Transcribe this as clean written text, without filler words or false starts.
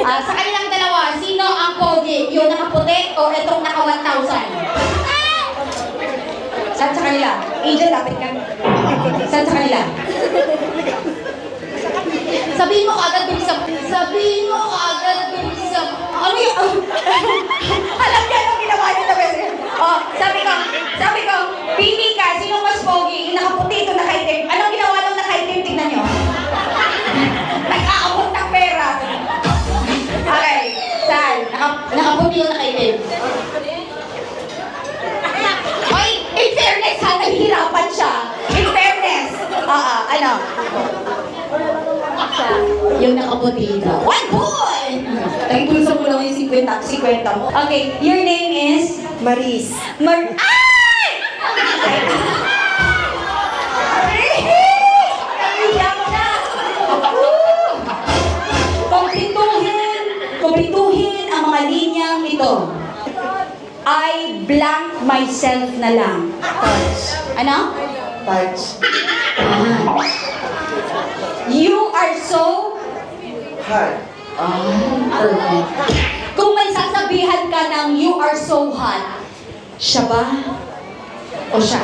Sa kanilang dalawa, sino ang pogi? Yung nakaputi o itong naka 1,000? Saan sa kanila? Angel, lapit ka. Saan sa kanila? Sabihin mo agad bilisan. Sabihin mo agad bilisan. Ano yung... Alam niya anong ginawa niya na beses. Oh, sabi ko, pili ka, sino mas pogi? Yung nakaputi, ito nakaitim. Anong ginawa nung nakaitim? Tignan niyo. Nag-aabot ng pera. Okay, saan? Nakaputi yung nakaitim. Hoy, in fairness ha, naghihirapan siya. In fairness. Ano? Yung nakaputi ka. One point! Nagpulso mo lang yung 50 mo. Okay, your name is? Maris. Ay! Naiiyak mo na! Kumplituhin ang mga linyang ito. I blank myself na lang. Touch. Ano? Touch. You are so... Hot. Perfect. Kung may sasabihan ka ng you are so hot, siya ba? O siya?